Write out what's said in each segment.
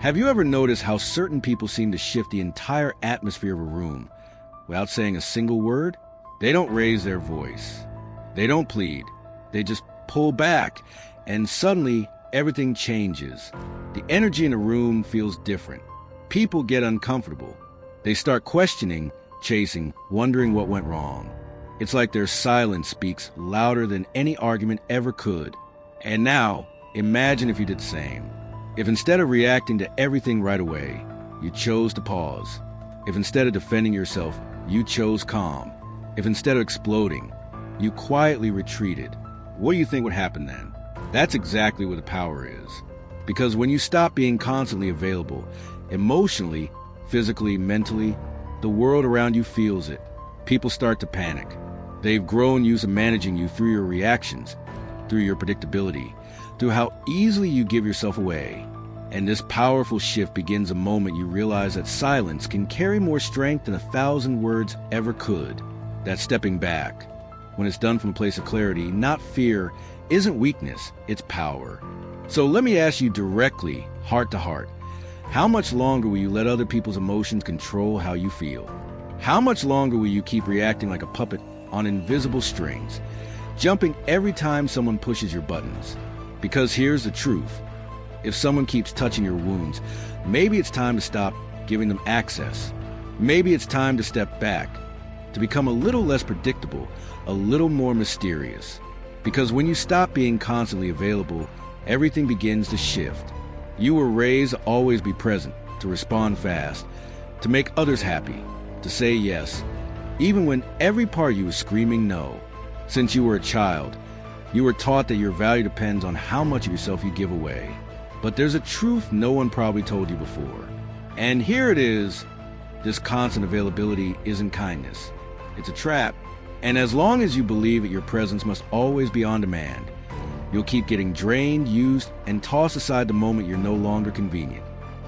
Have you ever noticed how certain people seem to shift the entire atmosphere of a room without saying a single word? They don't raise their voice. They don't plead. They just pull back, and suddenly everything changes. The energy in a room feels different. People get uncomfortable. They start questioning, chasing, wondering what went wrong. It's like their silence speaks louder than any argument ever could. And now, imagine if you did the same. If instead of reacting to everything right away, you chose to pause. If instead of defending yourself, you chose calm. If instead of exploding, you quietly retreated, what do you think would happen then? That's exactly what the power is. Because when you stop being constantly available, emotionally, physically, mentally, the world around you feels it. People start to panic. They've grown used to managing you through your reactions, through your predictability, through how easily you give yourself away. And this powerful shift begins the moment you realize that silence can carry more strength than 1,000 words ever could. That stepping back, when it's done from a place of clarity, not fear, isn't weakness, it's power. So let me ask you directly, heart to heart, how much longer will you let other people's emotions control how you feel? How much longer will you keep reacting like a puppet on invisible strings, jumping every time someone pushes your buttons? Because here's the truth. If someone keeps touching your wounds, maybe it's time to stop giving them access. Maybe it's time to step back, to become a little less predictable, a little more mysterious. Because when you stop being constantly available, everything begins to shift. You were raised to always be present, to respond fast, to make others happy, to say yes, even when every part of you is screaming no. Since you were a child, you were taught that your value depends on how much of yourself you give away. But there's a truth no one probably told you before. And here it is. This constant availability isn't kindness. It's a trap. And as long as you believe that your presence must always be on demand, you'll keep getting drained, used, and tossed aside the moment you're no longer convenient.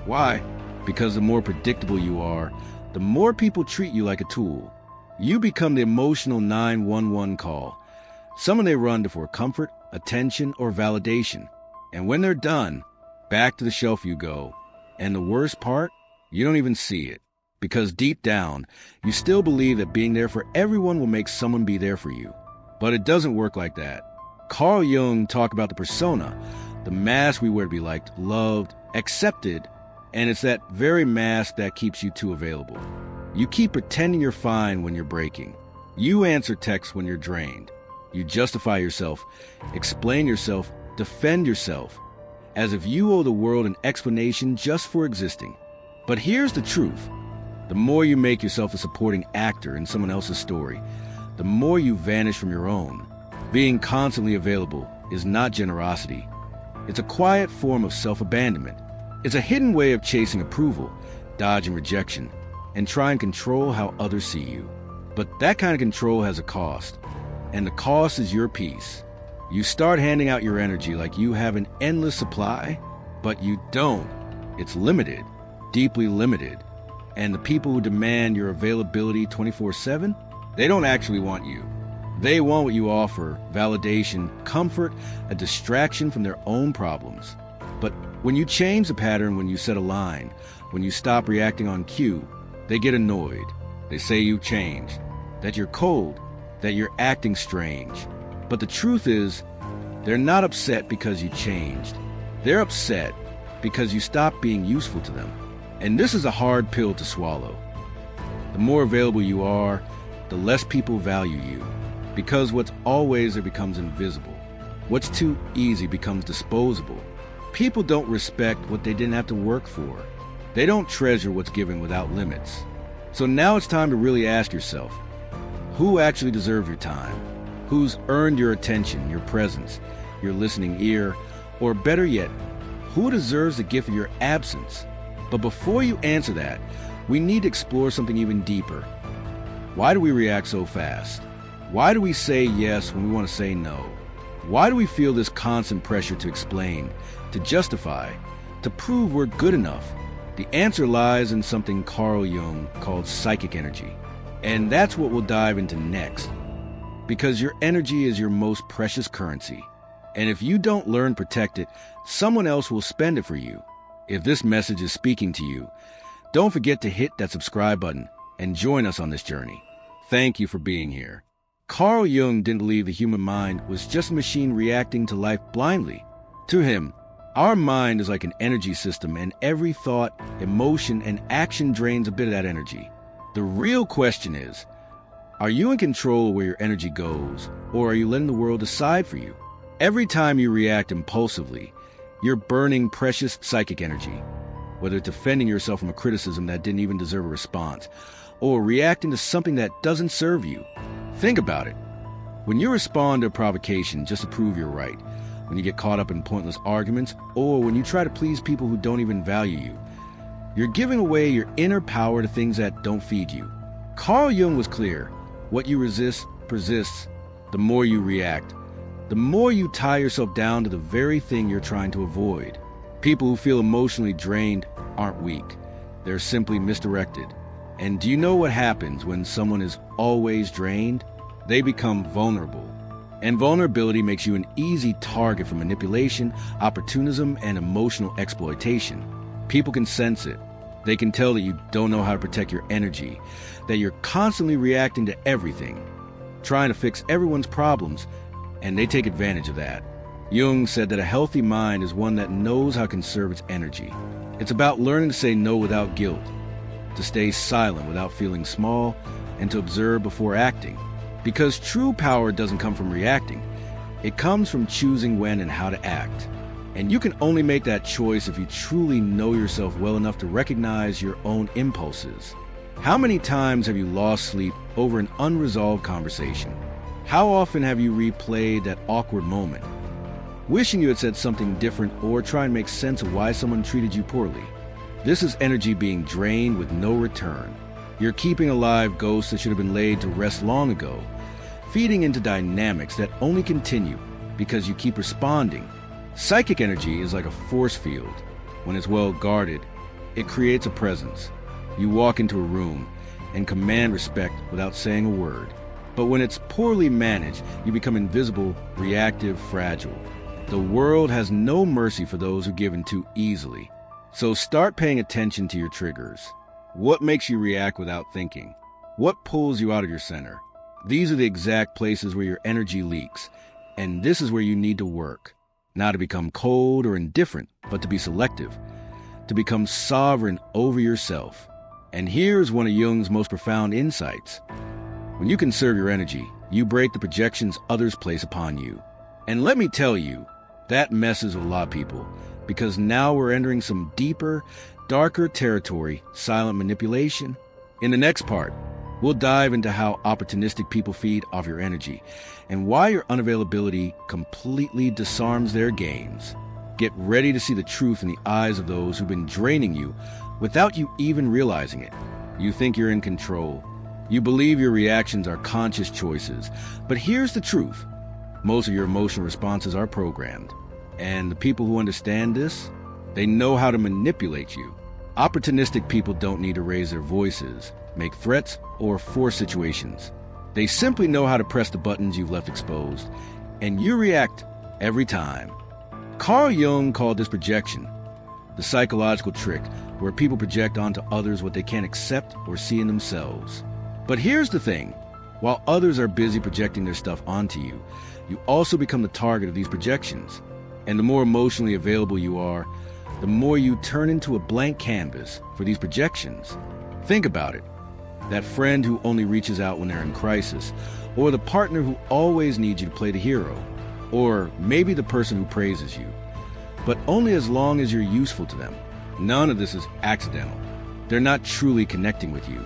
Why? Because the more predictable you are, the more people treat you like a tool. You become the emotional 911 call, someone they run to for comfort, attention, or validation. And when they're done, back to the shelf you go. And the worst part, you don't even see it. Because deep down, you still believe that being there for everyone will make someone be there for you. But it doesn't work like that. Carl Jung talked about the persona, the mask we wear to be liked, loved, accepted, and it's that very mask that keeps you too available. You keep pretending you're fine when you're breaking. You answer texts when you're drained. You justify yourself, explain yourself, defend yourself, as if you owe the world an explanation just for existing. But here's the truth. The more you make yourself a supporting actor in someone else's story, the more you vanish from your own. Being constantly available is not generosity. It's a quiet form of self-abandonment. It's a hidden way of chasing approval, dodging rejection, and trying to control how others see you. But that kind of control has a cost, and the cost is your peace. You start handing out your energy like you have an endless supply, but you don't. It's limited, deeply limited. And the people who demand your availability 24/7, they don't actually want you. They want what you offer, validation, comfort, a distraction from their own problems. But when you change the pattern, when you set a line, when you stop reacting on cue, they get annoyed. They say you've changed, that you're cold, that you're acting strange. But the truth is, they're not upset because you changed. They're upset because you stopped being useful to them. And this is a hard pill to swallow. The more available you are, the less people value you. Because what's always there becomes invisible. What's too easy becomes disposable. People don't respect what they didn't have to work for. They don't treasure what's given without limits. So now it's time to really ask yourself, who actually deserves your time? Who's earned your attention, your presence, your listening ear? Or better yet, who deserves the gift of your absence? But before you answer that, we need to explore something even deeper. Why do we react so fast? Why do we say yes when we want to say no? Why do we feel this constant pressure to explain, to justify, to prove we're good enough? The answer lies in something Carl Jung called psychic energy. And that's what we'll dive into next. Because your energy is your most precious currency. And if you don't learn to protect it, someone else will spend it for you. If this message is speaking to you, don't forget to hit that subscribe button and join us on this journey. Thank you for being here. Carl Jung didn't believe the human mind was just a machine reacting to life blindly. To him, our mind is like an energy system, and every thought, emotion, and action drains a bit of that energy. The real question is, are you in control of where your energy goes, or are you letting the world decide for you? Every time you react impulsively, you're burning precious psychic energy, whether it's defending yourself from a criticism that didn't even deserve a response, or reacting to something that doesn't serve you. Think about it. When you respond to a provocation just to prove you're right, when you get caught up in pointless arguments, or when you try to please people who don't even value you, you're giving away your inner power to things that don't feed you. Carl Jung was clear. What you resist persists. The more you react, the more you tie yourself down to the very thing you're trying to avoid. People who feel emotionally drained aren't weak. They're simply misdirected. And do you know what happens when someone is always drained? They become vulnerable. And vulnerability makes you an easy target for manipulation, opportunism, and emotional exploitation. People can sense it. They can tell that you don't know how to protect your energy, that you're constantly reacting to everything, trying to fix everyone's problems, and they take advantage of that. Jung said that a healthy mind is one that knows how to conserve its energy. It's about learning to say no without guilt, to stay silent without feeling small, and to observe before acting. Because true power doesn't come from reacting. It comes from choosing when and how to act. And you can only make that choice if you truly know yourself well enough to recognize your own impulses. How many times have you lost sleep over an unresolved conversation? How often have you replayed that awkward moment, wishing you had said something different or trying to make sense of why someone treated you poorly? This is energy being drained with no return. You're keeping alive ghosts that should have been laid to rest long ago, feeding into dynamics that only continue because you keep responding. Psychic energy is like a force field. When it's well guarded, it creates a presence. You walk into a room and command respect without saying a word. But when it's poorly managed, you become invisible, reactive, fragile. The world has no mercy for those who give in too easily. So start paying attention to your triggers. What makes you react without thinking? What pulls you out of your center? These are the exact places where your energy leaks, and this is where you need to work. Not to become cold or indifferent, but to be selective, to become sovereign over yourself. And here's one of Jung's most profound insights. When you conserve your energy, you break the projections others place upon you. And let me tell you, that messes with a lot of people, because now we're entering some deeper, darker territory, silent manipulation. In the next part, we'll dive into how opportunistic people feed off your energy and why your unavailability completely disarms their games. Get ready to see the truth in the eyes of those who've been draining you without you even realizing it. You think you're in control. You believe your reactions are conscious choices. But here's the truth. Most of your emotional responses are programmed. And the people who understand this, they know how to manipulate you. Opportunistic people don't need to raise their voices, make threats, or force situations. They simply know how to press the buttons you've left exposed, and you react every time. Carl Jung called this projection, the psychological trick where people project onto others what they can't accept or see in themselves. But here's the thing. While others are busy projecting their stuff onto you, you also become the target of these projections. And the more emotionally available you are, the more you turn into a blank canvas for these projections. Think about it. That friend who only reaches out when they're in crisis, or the partner who always needs you to play the hero, or maybe the person who praises you, but only as long as you're useful to them. None of this is accidental. They're not truly connecting with you.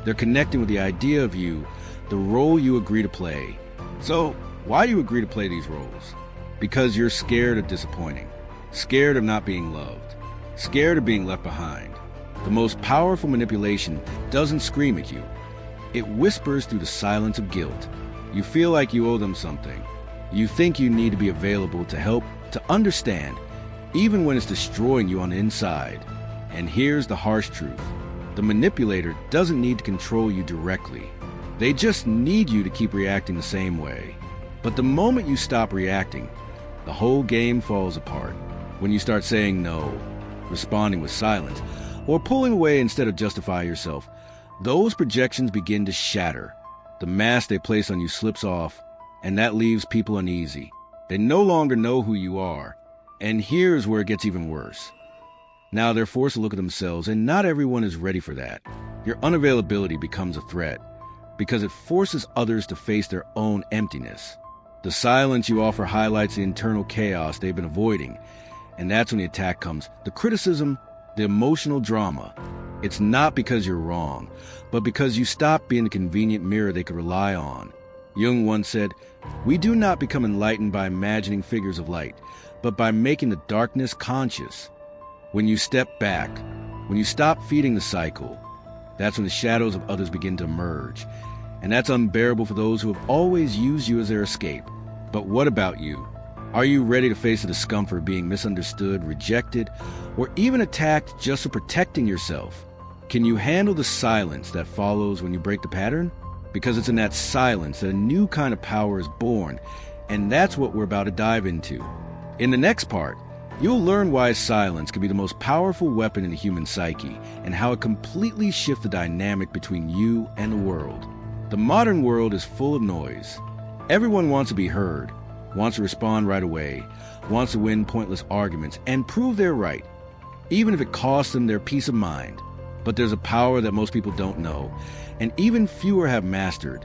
They're connecting with the idea of you, the role you agree to play. So, why do you agree to play these roles? Because you're scared of disappointing, scared of not being loved, scared of being left behind. The most powerful manipulation doesn't scream at you. It whispers through the silence of guilt. You feel like you owe them something. You think you need to be available to help, to understand, even when it's destroying you on the inside. And here's the harsh truth. The manipulator doesn't need to control you directly. They just need you to keep reacting the same way. But the moment you stop reacting, the whole game falls apart. When you start saying no, responding with silence, or pulling away instead of justifying yourself, those projections begin to shatter. The mask they place on you slips off, and that leaves people uneasy. They no longer know who you are. And here's where it gets even worse. Now they're forced to look at themselves, and not everyone is ready for that. Your unavailability becomes a threat, because it forces others to face their own emptiness. The silence you offer highlights the internal chaos they've been avoiding, and that's when the attack comes. The criticism, the emotional drama. It's not because you're wrong, but because you stop being the convenient mirror they could rely on. Jung once said, "We do not become enlightened by imagining figures of light, but by making the darkness conscious." When you step back, when you stop feeding the cycle, that's when the shadows of others begin to emerge. And that's unbearable for those who have always used you as their escape. But what about you? Are you ready to face the discomfort of being misunderstood, rejected, or even attacked just for protecting yourself? Can you handle the silence that follows when you break the pattern? Because it's in that silence that a new kind of power is born, and that's what we're about to dive into. In the next part, you'll learn why silence can be the most powerful weapon in the human psyche, and how it completely shifts the dynamic between you and the world. The modern world is full of noise. Everyone wants to be heard, wants to respond right away, wants to win pointless arguments, and prove they're right, even if it costs them their peace of mind. But there's a power that most people don't know, and even fewer have mastered.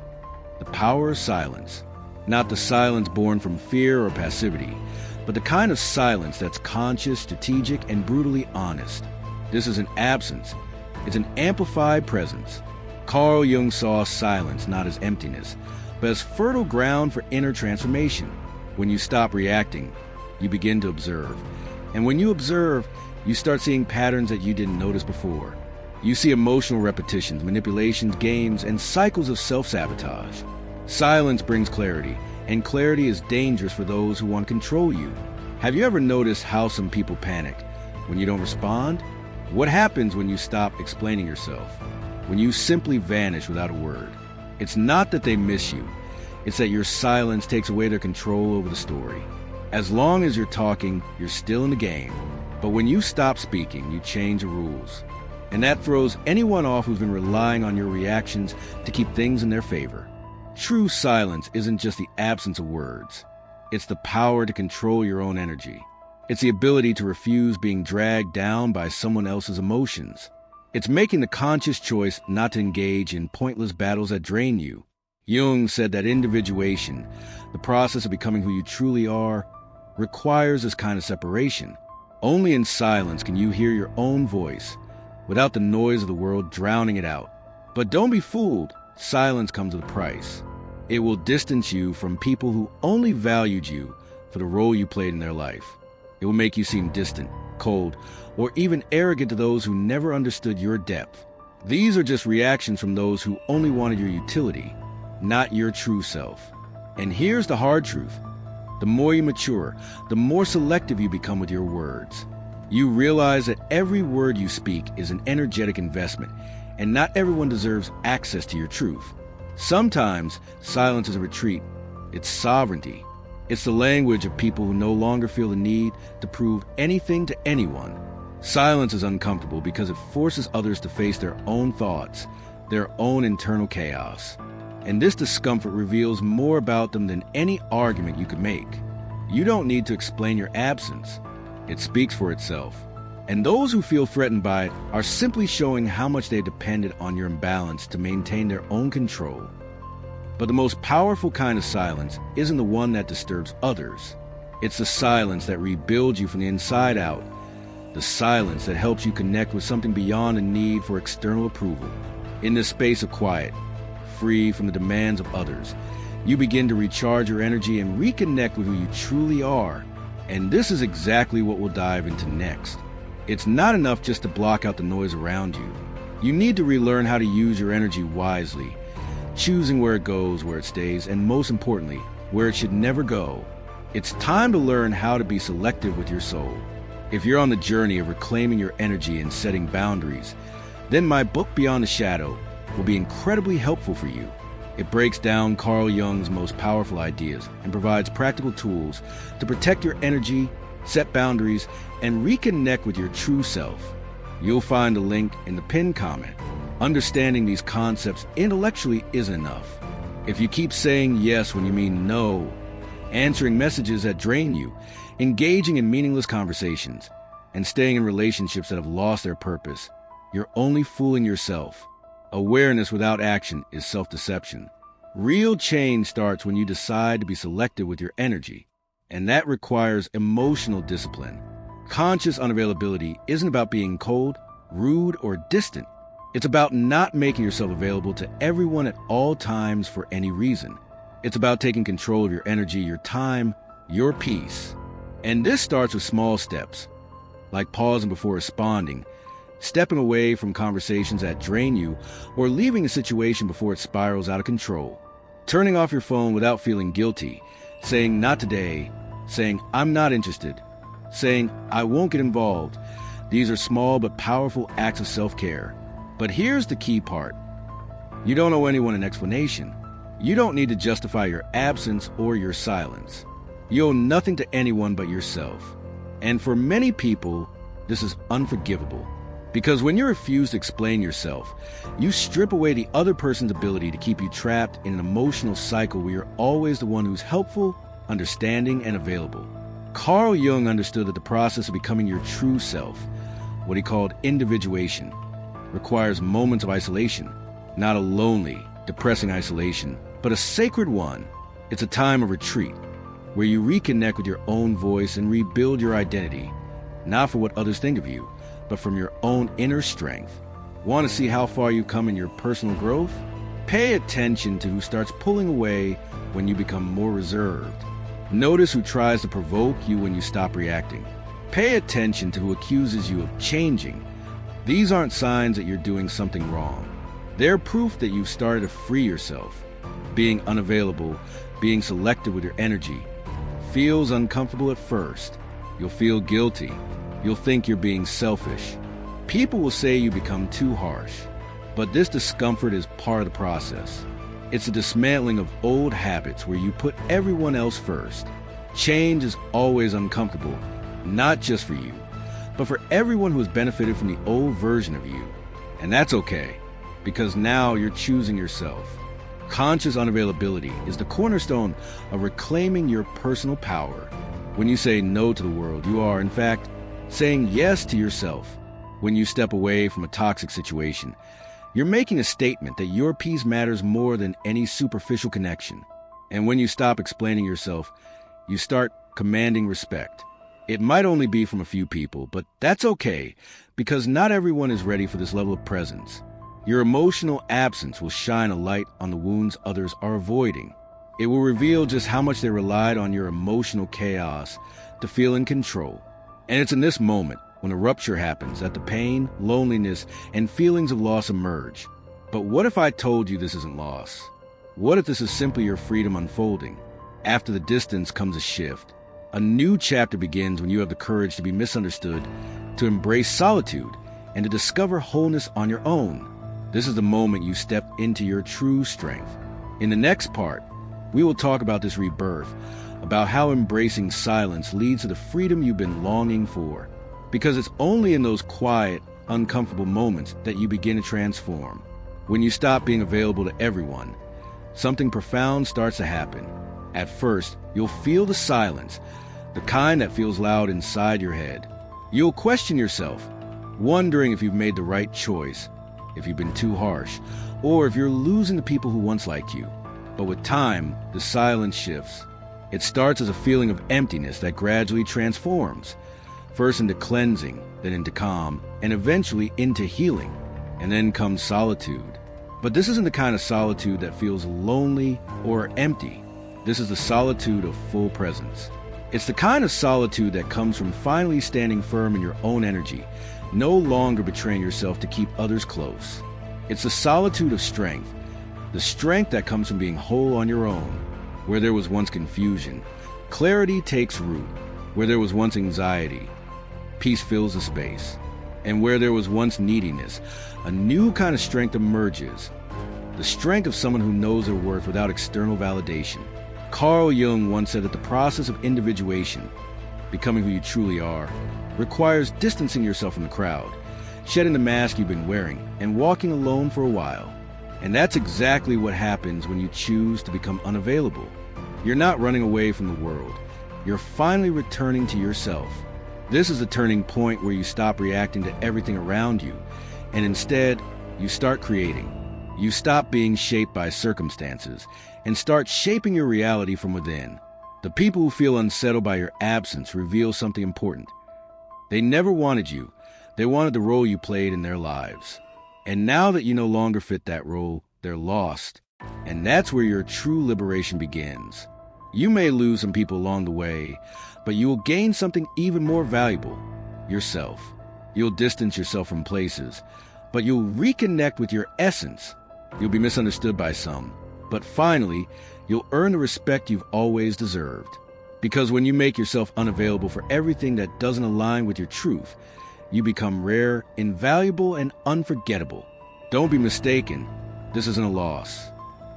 The power of silence. Not the silence born from fear or passivity, but the kind of silence that's conscious, strategic, and brutally honest. This is an absence. It's an amplified presence. Carl Jung saw silence not as emptiness, but as fertile ground for inner transformation. When you stop reacting, you begin to observe. And when you observe, you start seeing patterns that you didn't notice before. You see emotional repetitions, manipulations, games, and cycles of self-sabotage. Silence brings clarity, and clarity is dangerous for those who want to control you. Have you ever noticed how some people panic when you don't respond? What happens when you stop explaining yourself? When you simply vanish without a word? It's not that they miss you. It's that your silence takes away their control over the story. As long as you're talking, you're still in the game. But when you stop speaking, you change the rules. And that throws anyone off who's been relying on your reactions to keep things in their favor. True silence isn't just the absence of words. It's the power to control your own energy. It's the ability to refuse being dragged down by someone else's emotions. It's making the conscious choice not to engage in pointless battles that drain you. Jung said that individuation, the process of becoming who you truly are, requires this kind of separation. Only in silence can you hear your own voice, without the noise of the world drowning it out. But don't be fooled. Silence comes with a price. It will distance you from people who only valued you for the role you played in their life. It will make you seem distant, cold, or even arrogant to those who never understood your depth. These are just reactions from those who only wanted your utility, not your true self. And here's the hard truth. The more you mature, the more selective you become with your words. You realize that every word you speak is an energetic investment, and not everyone deserves access to your truth. Sometimes silence is a retreat. It's sovereignty. It's the language of people who no longer feel the need to prove anything to anyone. Silence is uncomfortable because it forces others to face their own thoughts, their own internal chaos. And this discomfort reveals more about them than any argument you could make. You don't need to explain your absence. It speaks for itself. And those who feel threatened by it are simply showing how much they depended on your imbalance to maintain their own control. But the most powerful kind of silence isn't the one that disturbs others. It's the silence that rebuilds you from the inside out. The silence that helps you connect with something beyond the need for external approval. In this space of quiet, free from the demands of others, you begin to recharge your energy and reconnect with who you truly are. And this is exactly what we'll dive into next. It's not enough just to block out the noise around you. You need to relearn how to use your energy wisely, choosing where it goes, where it stays, and most importantly, where it should never go. It's time to learn how to be selective with your soul. If you're on the journey of reclaiming your energy and setting boundaries, then my book Beyond the Shadow will be incredibly helpful for you. It breaks down Carl Jung's most powerful ideas and provides practical tools to protect your energy set boundaries, and reconnect with your true self. You'll find a link in the pinned comment. Understanding these concepts intellectually isn't enough. If you keep saying yes when you mean no, answering messages that drain you, engaging in meaningless conversations, and staying in relationships that have lost their purpose, you're only fooling yourself. Awareness without action is self-deception. Real change starts when you decide to be selective with your energy, and that requires emotional discipline. Conscious unavailability isn't about being cold, rude, or distant. It's about not making yourself available to everyone at all times for any reason. It's about taking control of your energy, your time, your peace. And this starts with small steps, like pausing before responding, stepping away from conversations that drain you, or leaving a situation before it spirals out of control. Turning off your phone without feeling guilty, saying not today, saying I'm not interested, saying I won't get involved. These are small but powerful acts of self-care. But here's the key part. You don't owe anyone an explanation. You don't need to justify your absence or your silence. You owe nothing to anyone but yourself. And for many people, this is unforgivable. Because when you refuse to explain yourself, you strip away the other person's ability to keep you trapped in an emotional cycle where you're always the one who's helpful, understanding, and available. Carl Jung understood that the process of becoming your true self, what he called individuation, requires moments of isolation, not a lonely, depressing isolation, but a sacred one. It's a time of retreat, where you reconnect with your own voice and rebuild your identity, not for what others think of you, but from your own inner strength. Want to see how far you come in your personal growth? Pay attention to who starts pulling away when you become more reserved. Notice who tries to provoke you when you stop reacting. Pay attention to who accuses you of changing. These aren't signs that you're doing something wrong. They're proof that you've started to free yourself. Being unavailable, being selective with your energy, feels uncomfortable at first. You'll feel guilty. You'll think you're being selfish. People will say you become too harsh. But this discomfort is part of the process. It's a dismantling of old habits where you put everyone else first. Change is always uncomfortable, not just for you, but for everyone who has benefited from the old version of you. And that's okay, because now you're choosing yourself. Conscious unavailability is the cornerstone of reclaiming your personal power. When you say no to the world, you are, in fact, saying yes to yourself. When you step away from a toxic situation, you're making a statement that your peace matters more than any superficial connection. And when you stop explaining yourself, you start commanding respect. It might only be from a few people, but that's okay, because not everyone is ready for this level of presence. Your emotional absence will shine a light on the wounds others are avoiding. It will reveal just how much they relied on your emotional chaos to feel in control. And it's in this moment, when a rupture happens, that the pain, loneliness, and feelings of loss emerge. But what if I told you this isn't loss? What if this is simply your freedom unfolding? After the distance comes a shift. A new chapter begins when you have the courage to be misunderstood, to embrace solitude, and to discover wholeness on your own. This is the moment you step into your true strength. In the next part, we will talk about this rebirth, about how embracing silence leads to the freedom you've been longing for. Because it's only in those quiet, uncomfortable moments that you begin to transform. When you stop being available to everyone, something profound starts to happen. At first, you'll feel the silence, the kind that feels loud inside your head. You'll question yourself, wondering if you've made the right choice, if you've been too harsh, or if you're losing the people who once liked you. But with time, the silence shifts. It starts as a feeling of emptiness that gradually transforms, first into cleansing, then into calm, and eventually into healing. And then comes solitude. But this isn't the kind of solitude that feels lonely or empty. This is the solitude of full presence. It's the kind of solitude that comes from finally standing firm in your own energy, no longer betraying yourself to keep others close. It's the solitude of strength, the strength that comes from being whole on your own. Where there was once confusion, clarity takes root. Where there was once anxiety, peace fills the space. And where there was once neediness, a new kind of strength emerges. The strength of someone who knows their worth without external validation. Carl Jung once said that the process of individuation, becoming who you truly are, requires distancing yourself from the crowd, shedding the mask you've been wearing, and walking alone for a while. And that's exactly what happens when you choose to become unavailable. You're not running away from the world. You're finally returning to yourself. This is a turning point where you stop reacting to everything around you, and instead, you start creating. You stop being shaped by circumstances and start shaping your reality from within. The people who feel unsettled by your absence reveal something important. They never wanted you. They wanted the role you played in their lives. And now that you no longer fit that role, they're lost. And that's where your true liberation begins. You may lose some people along the way, but you will gain something even more valuable: yourself. You'll distance yourself from places, but you'll reconnect with your essence. You'll be misunderstood by some, but finally, you'll earn the respect you've always deserved. Because when you make yourself unavailable for everything that doesn't align with your truth, you become rare, invaluable, and unforgettable. Don't be mistaken. This isn't a loss.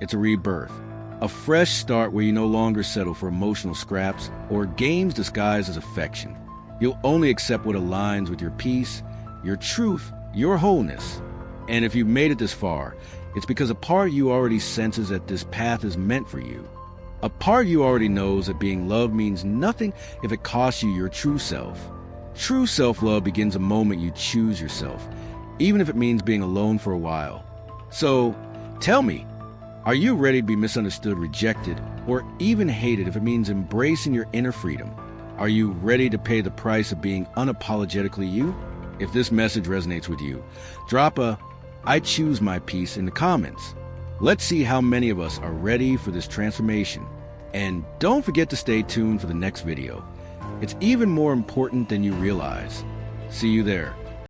It's a rebirth. A fresh start where you no longer settle for emotional scraps or games disguised as affection. You'll only accept what aligns with your peace, your truth, your wholeness. And if you've made it this far, it's because a part of you already senses that this path is meant for you. A part of you already knows that being loved means nothing if it costs you your true self. True self-love begins the moment you choose yourself, even if it means being alone for a while. So, tell me, are you ready to be misunderstood, rejected, or even hated if it means embracing your inner freedom? Are you ready to pay the price of being unapologetically you? If this message resonates with you, drop a "I choose my peace" in the comments. Let's see how many of us are ready for this transformation. And don't forget to stay tuned for the next video. It's even more important than you realize. See you there.